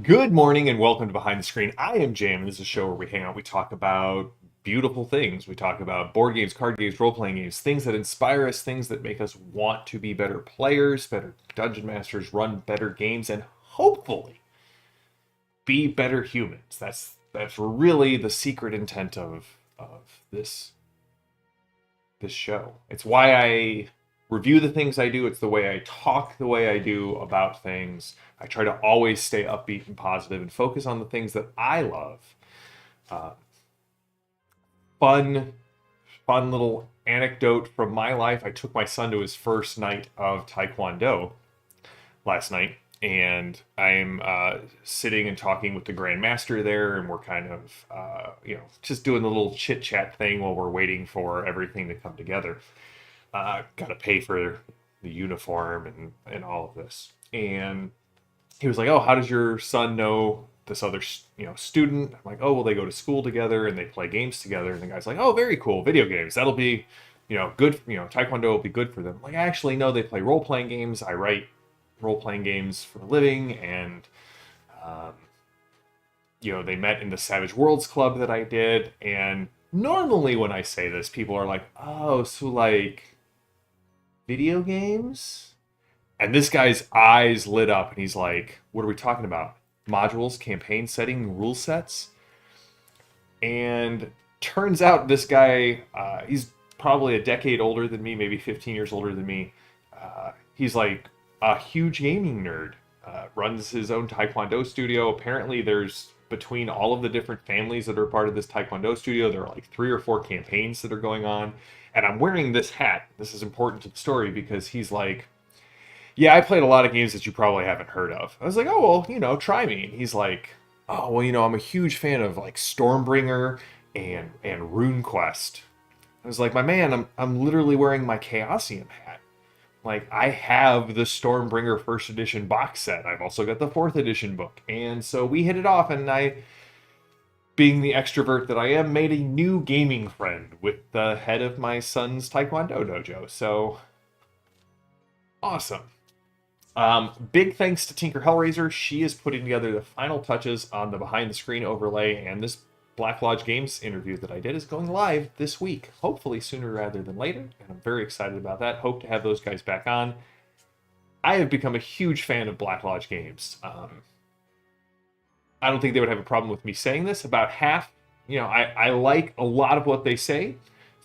Good morning and welcome to Behind the Screen. I am Jam, and this is a show where we hang out. We talk about beautiful things. We talk about board games, card games, role playing games, things that inspire us, things that make us want to be better players, better dungeon masters, run better games, and hopefully be better humans. That's really the secret intent of this show. It's why I review the things I do. It's the way I talk the way I do about things. I try to always stay upbeat and positive and focus on the things that I love. Uh, fun, fun little anecdote from my life. I took my son to his first night of Taekwondo last night, and I'm sitting and talking with the Grand Master there, and we're kind of, just doing the little chit chat thing while we're waiting for everything to come together. Got to pay for the uniform and all of this. And he was like, "Oh, how does your son know this other student?" I'm like, "Oh, well, they go to school together and they play games together." And the guy's like, "Oh, very cool, video games. That'll be, good. Taekwondo will be good for them." I'm like, "Actually, no, they play role playing games. I write role playing games for a living, and um, they met in the Savage Worlds Club that I did." And normally when I say this, people are like, "Oh, so like video games?" And this guy's eyes lit up and he's like, "What are we talking about? Modules, campaign setting, rule sets?" And turns out this guy, he's probably a decade older than me, maybe 15 years older than me. He's like a huge gaming nerd, runs his own Taekwondo studio. Apparently, there's between all of the different families that are part of this Taekwondo studio, there are like 3 or 4 campaigns that are going on. And I'm wearing this hat. This is important to the story because he's like, "Yeah, I played a lot of games that you probably haven't heard of." I was like, "Oh, well, try me." And he's like, "Oh, well, I'm a huge fan of like Stormbringer and RuneQuest." I was like, "My man, I'm literally wearing my Chaosium hat. Like, I have the Stormbringer first edition box set. I've also got the fourth edition book." And so we hit it off, and I, being the extrovert that I am, made a new gaming friend with the head of my son's Taekwondo dojo. So awesome. Big thanks to Tinker Hellraiser. She is putting together the final touches on the behind the screen overlay, and this Black Lodge Games interview that I did is going live this week, hopefully sooner rather than later, and I'm very excited about that. Hope to have those guys back on. I have become a huge fan of Black Lodge Games. I don't think they would have a problem with me saying this. About half, I like a lot of what they say.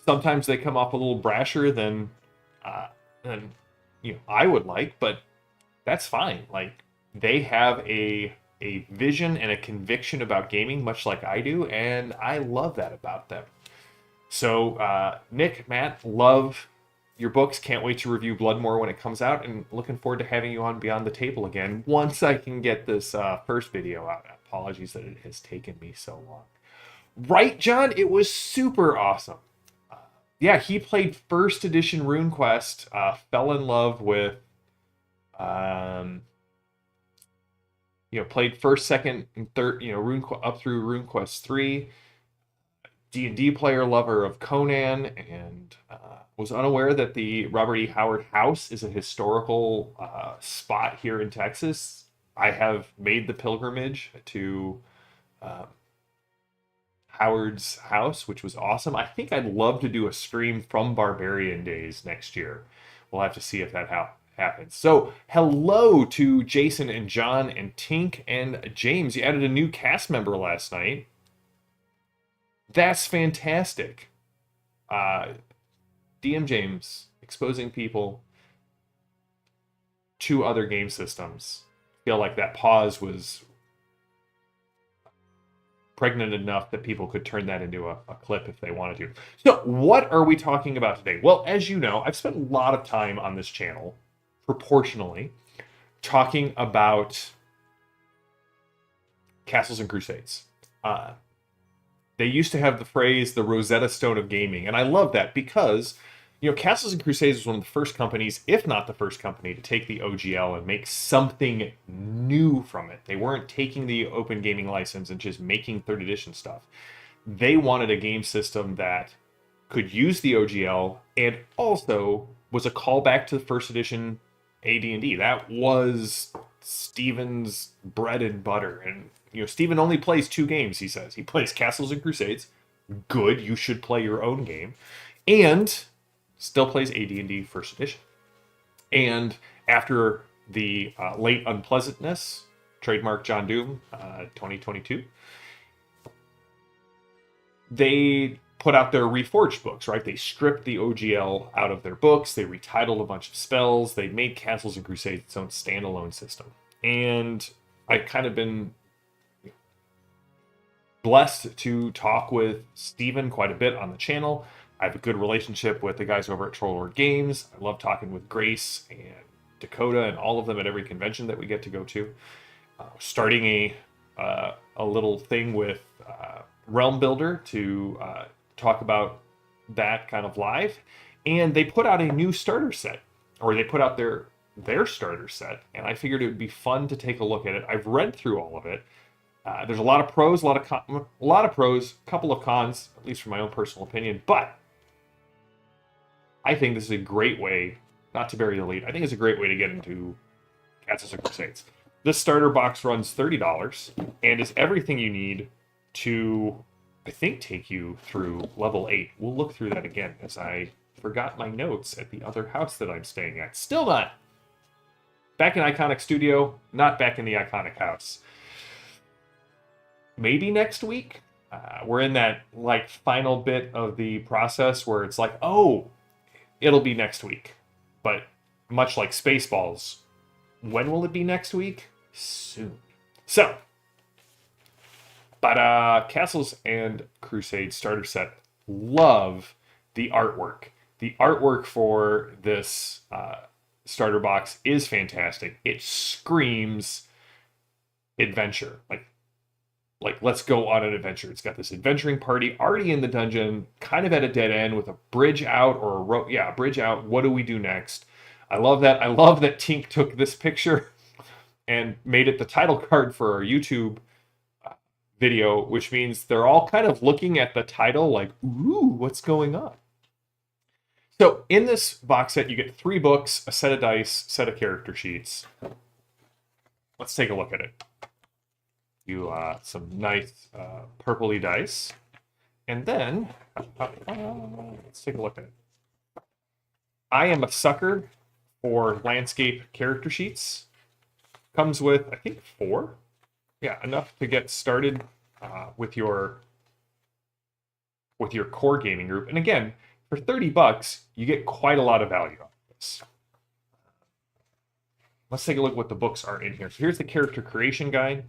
Sometimes they come off a little brasher uh, than I would like, but that's fine. Like, they have a vision and a conviction about gaming, much like I do, and I love that about them. So, Nick, Matt, love your books. Can't wait to review Bloodmore when it comes out, and looking forward to having you on Beyond the Table again once I can get this first video out. Apologies that it has taken me so long. Right, John? It was super awesome. Yeah, he played first edition RuneQuest, fell in love with um, played first, second, and third, up through RuneQuest 3. D&D player, lover of Conan, and was unaware that the Robert E. Howard House is a historical spot here in Texas. I have made the pilgrimage to uh, Howard's house, which was awesome. I think I'd love to do a stream from Barbarian Days next year. We'll have to see if that happens. So, hello to Jason and John and Tink and James. You added a new cast member last night. That's fantastic. DM James exposing people to other game systems. I feel like that pause was pregnant enough that people could turn that into a clip if they wanted to. So, what are we talking about today? Well, as you know, I've spent a lot of time on this channel, proportionally, talking about Castles and Crusades. They used to have the phrase the Rosetta Stone of gaming, and I love that because Castles and Crusades was one of the first companies, if not the first company, to take the OGL and make something new from it. They weren't taking the open gaming license and just making third edition stuff. They wanted a game system that could use the OGL and also was a callback to the first edition AD&D. That was Steven's bread and butter. And, Steven only plays 2 games, he says. He plays Castles and Crusades. Good, you should play your own game. And still plays AD&D First Edition. And after the late unpleasantness, trademark John Doom, 2022, they put out their Reforged books, right? They stripped the OGL out of their books. They retitled a bunch of spells. They made Castles and Crusades its own standalone system. And I've kind of been blessed to talk with Steven quite a bit on the channel. I have a good relationship with the guys over at Troll Lord Games. I love talking with Grace and Dakota and all of them at every convention that we get to go to. Starting a little thing with Realm Builder to talk about that kind of live. And they put out a new starter set, or they put out their starter set, and I figured it would be fun to take a look at it. I've read through all of it. There's a lot of pros, a lot of pros, a couple of cons, at least from my own personal opinion. But I think this is a great way, not to bury the lead, I think it's a great way to get into Castles and Crusades. This starter box runs $30 and is everything you need to, I think, take you through level 8. We'll look through that again, as I forgot my notes at the other house that I'm staying at. Still not back in Iconic Studio, not back in the Iconic house. Maybe next week. We're in that final bit of the process where it's like, oh, it'll be next week. But much like Spaceballs, when will it be next week? Soon. So, but Castles and Crusades starter set, love the artwork. The artwork for this starter box is fantastic. It screams adventure. Like, let's go on an adventure. It's got this adventuring party already in the dungeon, kind of at a dead end with a bridge out or a rope. Yeah, a bridge out. What do we do next? I love that. I love that Tink took this picture and made it the title card for our YouTube video, which means they're all kind of looking at the title like, ooh, what's going on? So in this box set, you get 3 books, a set of dice, set of character sheets. Let's take a look at it. You some nice purpley dice, and then let's take a look at it. I am a sucker for landscape character sheets. Comes with, I think, 4. Yeah, enough to get started with your core gaming group. And again, for $30, you get quite a lot of value out of this. Let's take a look at what the books are in here. So here's the character creation guide.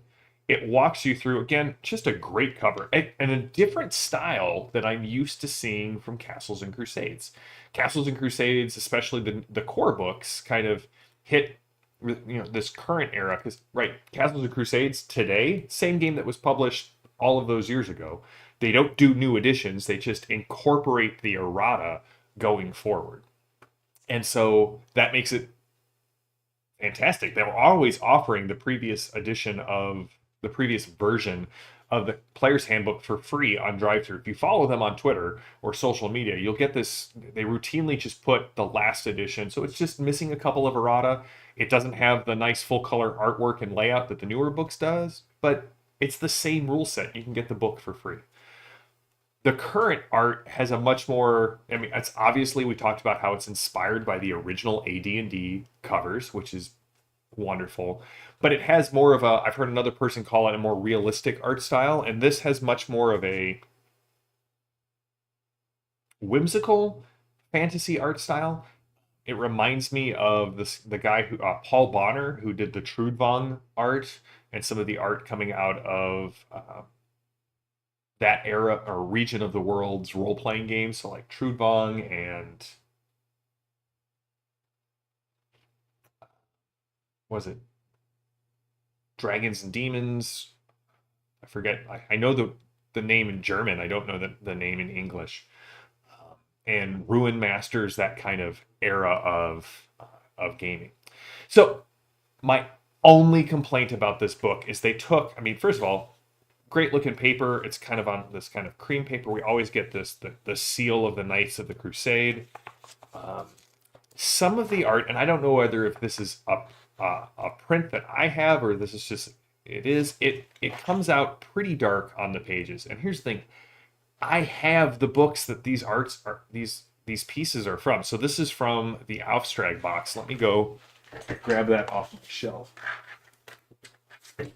It walks you through, again, just a great cover, and a different style that I'm used to seeing from Castles and Crusades. Castles and Crusades, especially the core books, kind of hit this current era, because, right, Castles and Crusades today, same game that was published all of those years ago. They don't do new editions, they just incorporate the errata going forward. And so that makes it fantastic. They were always offering the previous edition of the previous version of the player's handbook for free on drive-thru. If you follow them on Twitter or social media, you'll get this. They routinely just put the last edition, so it's just missing a couple of errata. It doesn't have the nice full color artwork and layout that the newer books does, but it's the same rule set. You can get the book for free. The current art has a much more, I mean, it's obviously, we talked about how it's inspired by the original AD&D covers, which is wonderful, but it has more of a, I've heard another person call it a more realistic art style, and this has much more of a whimsical fantasy art style. It reminds me of the guy who Paul Bonner, who did the Trudvang art and some of the art coming out of that era or region of the world's role-playing games, so like Trudvang and was it Dragons and Demons? I forget. I know the name in German. I don't know the name in English. And Ruin Masters, that kind of era of gaming. So my only complaint about this book is they took, I mean, first of all, great looking paper. It's kind of on this kind of cream paper. We always get this, the seal of the Knights of the Crusade. Some of the art, and I don't know whether if this is up a print that I have, or this is just it comes out pretty dark on the pages. And here's the thing: I have the books that these pieces are from. So this is from the Aufstrag box. Let me go grab that off my shelf. I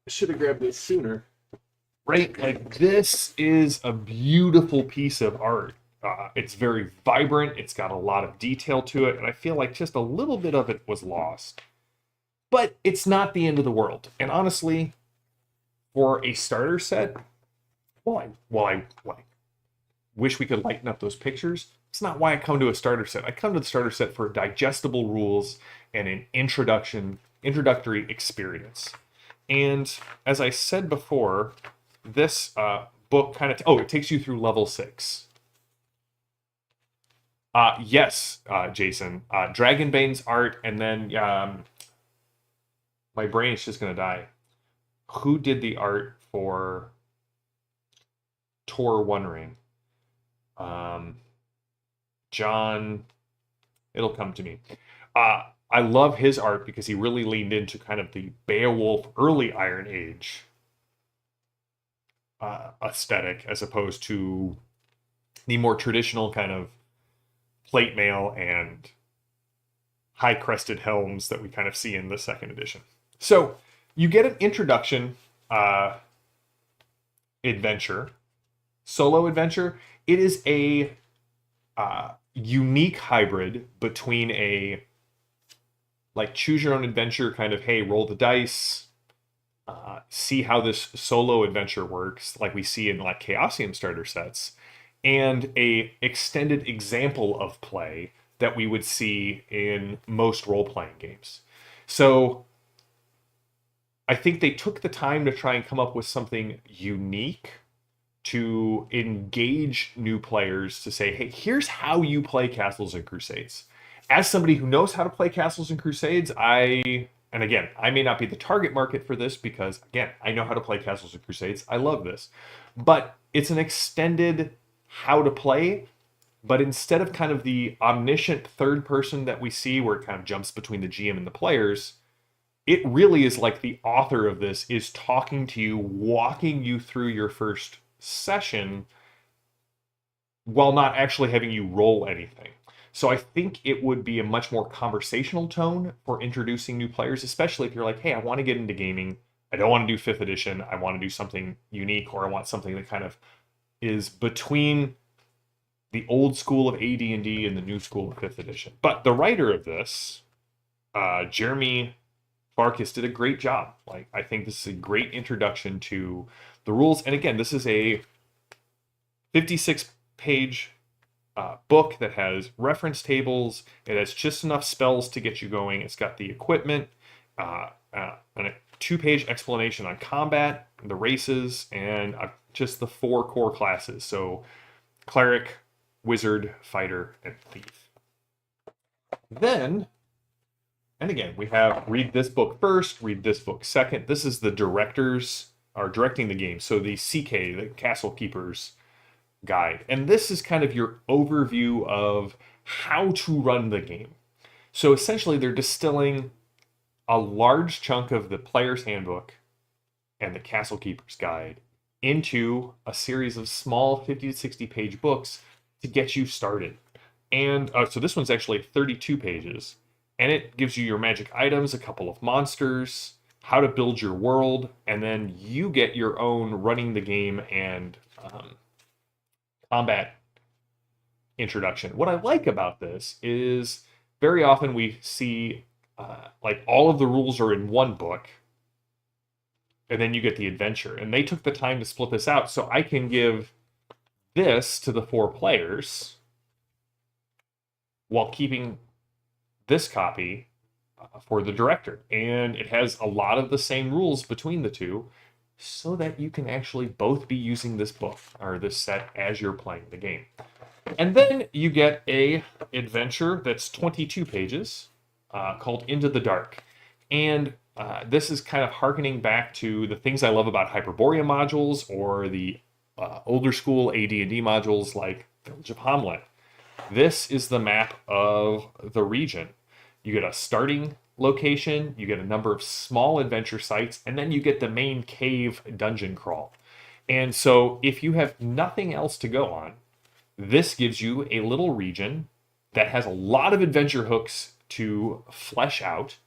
should have grabbed this sooner. Right? Like, this is a beautiful piece of art. It's very vibrant. It's got a lot of detail to it, and I feel like just a little bit of it was lost. But it's not the end of the world. And honestly, for a starter set, I wish we could lighten up those pictures. It's not why I come to a starter set. I come to the starter set for digestible rules and an introductory experience. And as I said before, this book kind of it takes you through level 6. Yes, Jason. Dragonbane's art, and then my brain is just gonna die. Who did the art for Tor One Ring? John. It'll come to me. I love his art because he really leaned into kind of the Beowulf early Iron Age aesthetic, as opposed to the more traditional kind of plate mail and high crested helms that we kind of see in the second edition. So you get an introduction adventure, solo adventure. It is a unique hybrid between a like choose your own adventure kind of, hey, roll the dice, see how this solo adventure works, like we see in like Chaosium starter sets, and a extended example of play that we would see in most role-playing games. So I think they took the time to try and come up with something unique to engage new players, to say, hey, here's how you play Castles and Crusades. As somebody who knows how to play Castles and Crusades, and again, I may not be the target market for this because, again, I know how to play Castles and Crusades. I love this. But it's an extended how to play, but instead of kind of the omniscient third person that we see where it kind of jumps between the GM and the players, it really is like the author of this is talking to you, walking you through your first session while not actually having you roll anything. So I think it would be a much more conversational tone for introducing new players, especially if you're like, hey, I want to get into gaming. I don't want to do 5th edition. I want to do something unique, or I want something that kind of is between the old school of AD&D and the new school of 5th edition. But the writer of this, Jeremy Farkas, did a great job. Like, I think this is a great introduction to the rules. And again, this is a 56-page book that has reference tables. It has just enough spells to get you going. It's got the equipment, and a 2-page explanation on combat, the races, and just the 4 core classes. So cleric, wizard, fighter, and thief. Then, and again, we have read this book first, read this book second. This is the directors are directing the game. So the CK, the Castle Keepers Guide. And this is kind of your overview of how to run the game. So essentially, they're distilling a large chunk of the player's handbook and the Castle Keepers Guide into a series of small 50 to 60 page books to get you started. And so this one's actually 32 pages, and it gives you your magic items, a couple of monsters, how to build your world, and then you get your own running the game and combat introduction. What I like about this is very often we see like all of the rules are in one book, and then you get the adventure. And they took the time to split this out so I can give this to the 4 players while keeping this copy for the director. And it has a lot of the same rules between the two, so that you can actually both be using this book or this set as you're playing the game. And then you get a adventure that's 22 pages called Into the Dark. And this is kind of hearkening back to the things I love about Hyperborea modules or the older school AD&D modules like Village of Hamlet. This is the map of the region. You get a starting location, you get a number of small adventure sites, and then you get the main cave dungeon crawl. And so if you have nothing else to go on, this gives you a little region that has a lot of adventure hooks to flesh out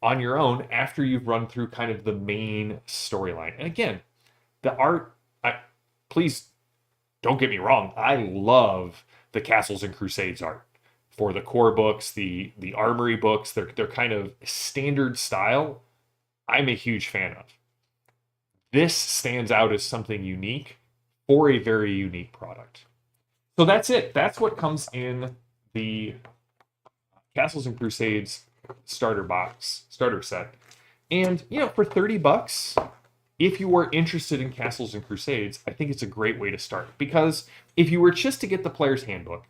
on your own after you've run through kind of the main storyline. And again, the art, please don't get me wrong, I love the Castles and Crusades art for the core books, the armory books. They're kind of standard style. I'm a huge fan of. This stands out as something unique for a very unique product. So that's it. That's what comes in the Castles and Crusades starter box, starter set. And, you know, for 30 bucks, if you are interested in Castles and Crusades, I think it's a great way to start. Because if you were just to get the player's handbook,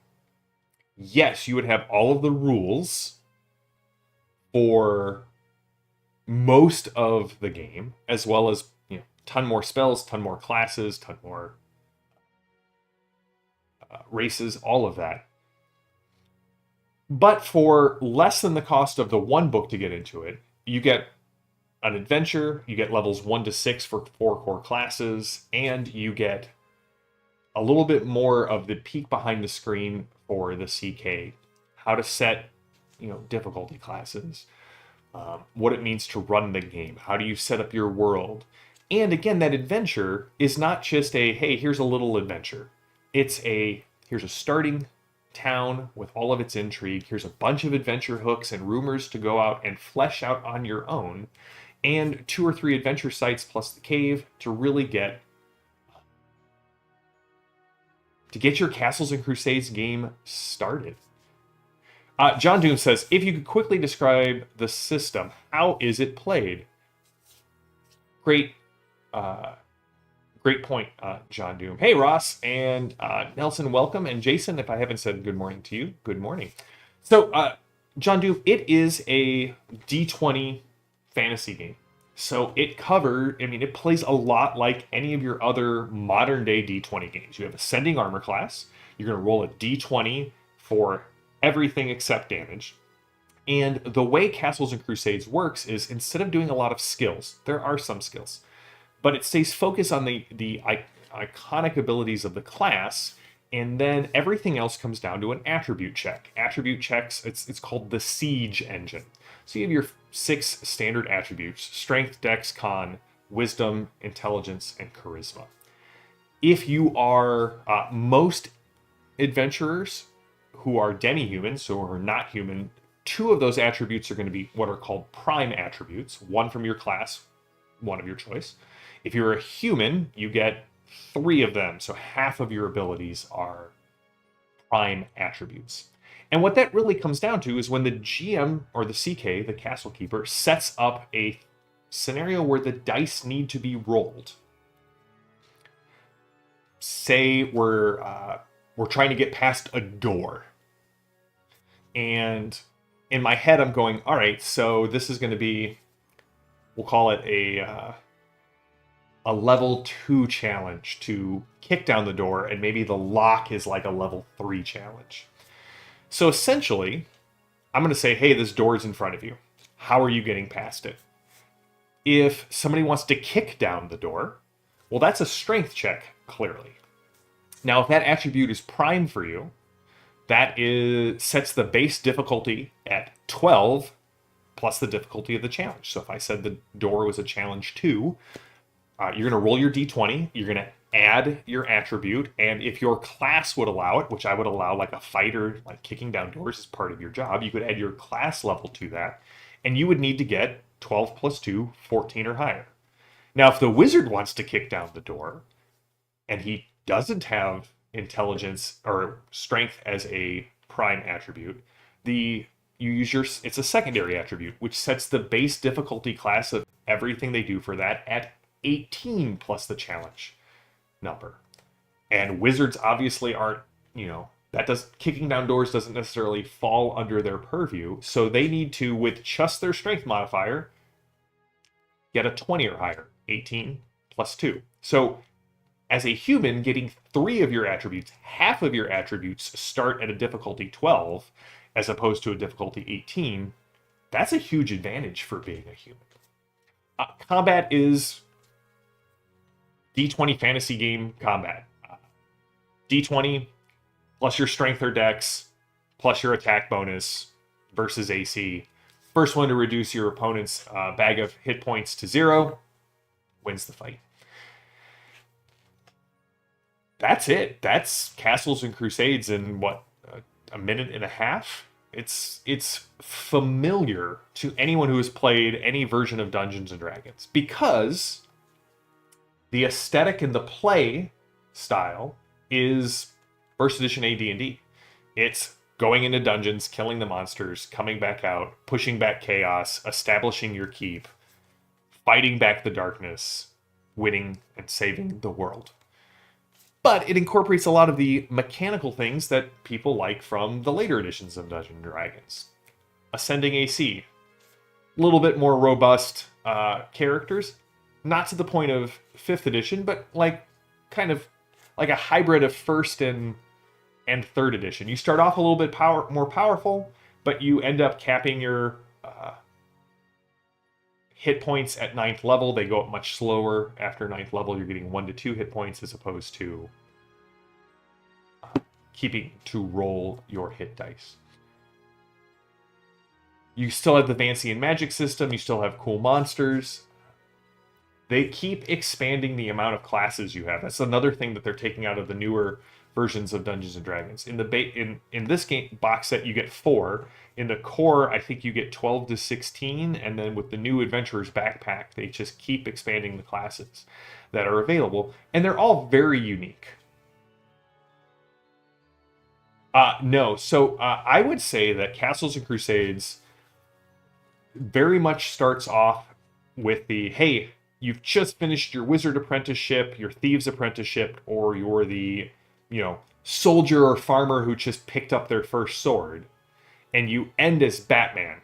yes, you would have all of the rules for most of the game, as well as, you know, ton more spells, ton more classes, ton more races, all of that. But for less than the cost of the one book to get into it, you get an adventure, you get levels 1 to 6 for 4 core classes, and you get a little bit more of the peek behind the screen for the CK, how to set, you know, difficulty classes, what it means to run the game, how do you set up your world. And again, that adventure is not just a, hey, here's a little adventure. It's a, here's a starting town with all of its intrigue. Here's a bunch of adventure hooks and rumors to go out and flesh out on your own. And 2 or 3 adventure sites plus the cave to really get your Castles and Crusades game started. John Doom says, if you could quickly describe the system, how is it played? Great point, John Doom. Hey, Ross and Nelson, welcome. And Jason, if I haven't said good morning to you, good morning. So, John Doom, it is a D20 fantasy game. So it plays a lot like any of your other modern day D20 games. You have ascending armor class. You're going to roll a D20 for everything except damage. And the way Castles and Crusades works is instead of doing a lot of skills, there are some skills, but it stays focused on the iconic abilities of the class, and then everything else comes down to an attribute check. Attribute checks, it's called the siege engine. So you have your 6 standard attributes: strength, dex, con, wisdom, intelligence, and charisma. If you are most adventurers who are demi-humans, so who are not human, 2 of those attributes are going to be what are called prime attributes, 1 from your class, 1 of your choice. If you're a human, you get 3 of them, so half of your abilities are prime attributes. And what that really comes down to is when the GM, or the CK, the Castle Keeper, sets up a scenario where the dice need to be rolled. Say we're trying to get past a door. And in my head, I'm going, all right, so this is going to be, we'll call it a level 2 challenge to kick down the door, and maybe the lock is like a level 3 challenge. So essentially, I'm going to say, hey, this door is in front of you. How are you getting past it? If somebody wants to kick down the door, well, that's a strength check, clearly. Now, if that attribute is prime for you, that sets the base difficulty at 12 plus the difficulty of the challenge. So if I said the door was a challenge 2, you're going to roll your d20, you're going to add your attribute, and if your class would allow it, which I would allow, like a fighter, like kicking down doors is part of your job, you could add your class level to that, and you would need to get 12 plus 2, 14 or higher. Now, if the wizard wants to kick down the door, and he doesn't have intelligence or strength as a prime attribute, it's a secondary attribute, which sets the base difficulty class of everything they do for that at 18 plus the challenge number. And wizards obviously aren't, kicking down doors doesn't necessarily fall under their purview, so they need to, with just their strength modifier, get a 20 or higher, 18 plus 2. So As a human, getting 3 of your attributes, half of your attributes start at a difficulty 12 as opposed to a difficulty 18. That's a huge advantage for being a human. Combat is D20 fantasy game combat. D20 plus your strength or dex plus your attack bonus versus AC. First one to reduce your opponent's bag of hit points to 0 wins the fight. That's it. That's Castles and Crusades in what, a minute and a half? It's familiar to anyone who has played any version of Dungeons and Dragons because the aesthetic and the play style is first edition AD&D. It's going into dungeons, killing the monsters, coming back out, pushing back chaos, establishing your keep, fighting back the darkness, winning and saving the world. But it incorporates a lot of the mechanical things that people like from the later editions of Dungeons & Dragons. Ascending AC. A little bit more robust characters. Not to the point of 5th edition, but kind of like a hybrid of 1st and 3rd edition. You start off a little bit more powerful, but you end up capping your hit points at 9th level. They go up much slower. After 9th level, you're getting 1 to 2 hit points as opposed to keeping to roll your hit dice. You still have the fancy and magic system. You still have cool monsters. They keep expanding the amount of classes you have. That's another thing that they're taking out of the newer versions of Dungeons and Dragons. In this game box set, you get 4. In the core, I think you get 12 to 16, and then with the new Adventurer's Backpack, they just keep expanding the classes that are available, and they're all very unique. No, so I would say that Castles and Crusades very much starts off with the, hey, you've just finished your wizard apprenticeship, your thieves apprenticeship, or you're the, soldier or farmer who just picked up their first sword, and you end as Batman,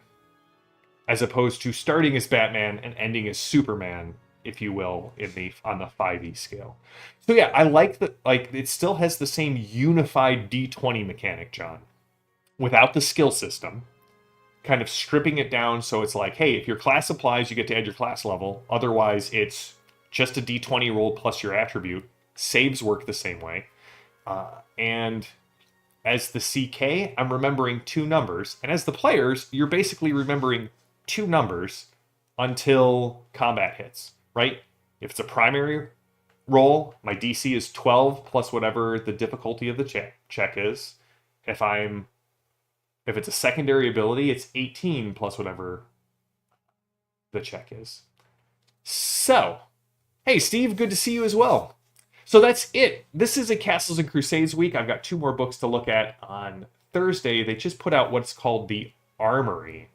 as opposed to starting as Batman and ending as Superman, if you will, on the 5e scale. So yeah, I like that. It still has the same unified D20 mechanic, John, without the skill system. Kind of stripping it down so it's like, hey, if your class applies, you get to add your class level. Otherwise, it's just a D20 roll plus your attribute. Saves work the same way. And as the CK, I'm remembering 2 numbers. And as the players, you're basically remembering 2 numbers until combat hits, right? If it's a primary roll, my DC is 12 plus whatever the difficulty of the check is. If it's a secondary ability, it's 18 plus whatever the check is. So, hey, Steve, good to see you as well. So that's it. This is a Castles and Crusades week. I've got 2 more books to look at on Thursday. They just put out what's called the Armory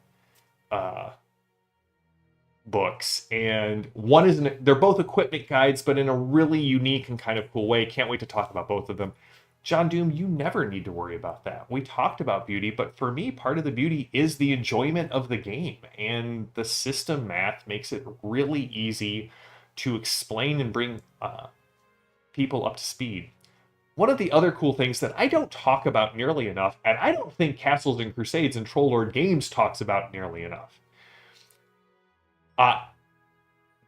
books. And one is, they're both equipment guides, but in a really unique and kind of cool way. Can't wait to talk about both of them. John Doom, you never need to worry about that. We talked about beauty, but for me, part of the beauty is the enjoyment of the game. And the system math makes it really easy to explain and bring people up to speed. One of the other cool things that I don't talk about nearly enough, and I don't think Castles and Crusades and Troll Lord Games talks about nearly enough,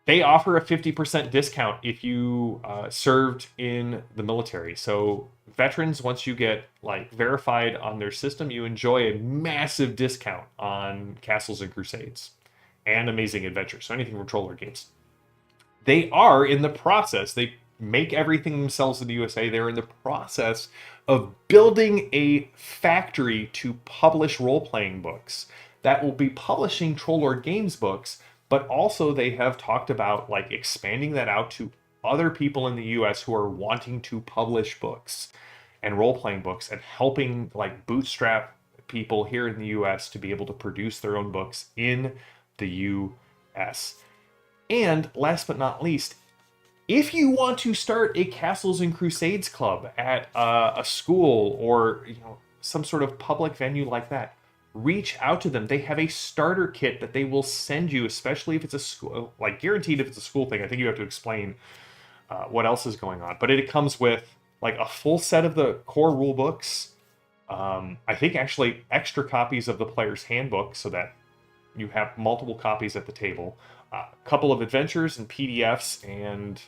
they offer a 50% discount if you served in the military. So veterans, once you get verified on their system, you enjoy a massive discount on Castles and Crusades and Amazing Adventures. So anything from Troll Lord Games. They are in the process. They make everything themselves in the USA. They're in the process of building a factory to publish role-playing books that will be publishing Troll Lord Games books. But also they have talked about expanding that out to other people in the US who are wanting to publish books and role-playing books and helping bootstrap people here in the US to be able to produce their own books in the US. And last but not least, if you want to start a Castles and Crusades club at a school or some sort of public venue like that, reach out to them. They have a starter kit that they will send you, especially if it's a school, guaranteed if it's a school thing. I think you have to explain what else is going on. But it comes with like a full set of the core rule books. I think actually extra copies of the player's handbook so that you have multiple copies at the table. A couple of adventures and PDFs, and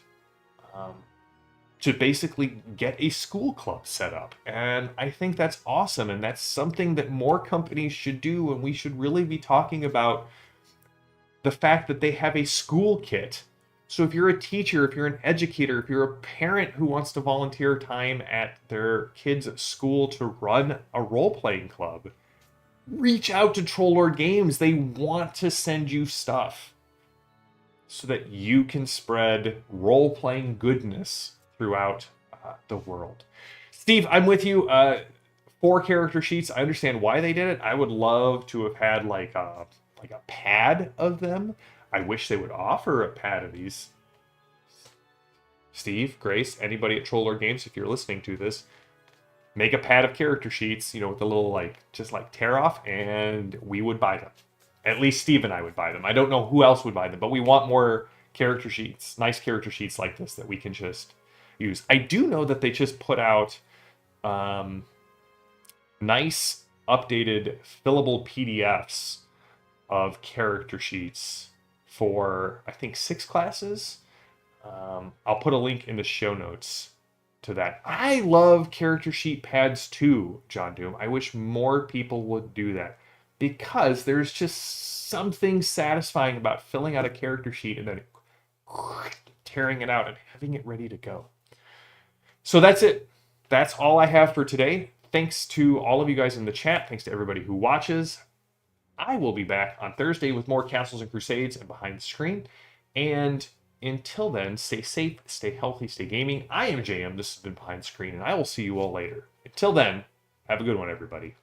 to basically get a school club set up. And I think that's awesome. And that's something that more companies should do. And we should really be talking about the fact that they have a school kit. So if you're a teacher, if you're an educator, if you're a parent who wants to volunteer time at their kids' school to run a role-playing club, reach out to Troll Lord Games. They want to send you stuff so that you can spread role-playing goodness throughout the world. Steve, I'm with you. 4 character sheets. I understand why they did it. I would love to have had like a pad of them. I wish they would offer a pad of these. Steve, Grace, anybody at Troll Lord Games, if you're listening to this, make a pad of character sheets, with a little just tear off, and we would buy them. At least Steve and I would buy them. I don't know who else would buy them, but we want more character sheets, nice character sheets like this that we can just use. I do know that they just put out nice updated fillable PDFs of character sheets for, I think, 6 classes. I'll put a link in the show notes to that. I love character sheet pads too, John Doom. I wish more people would do that, because there's just something satisfying about filling out a character sheet and then tearing it out and having it ready to go. So that's it. That's all I have for today. Thanks to all of you guys in the chat. Thanks to everybody who watches. I will be back on Thursday with more Castles and Crusades and Behind the Screen. And until then, stay safe, stay healthy, stay gaming. I am JM. This has been Behind the Screen, and I will see you all later. Until then, have a good one, everybody.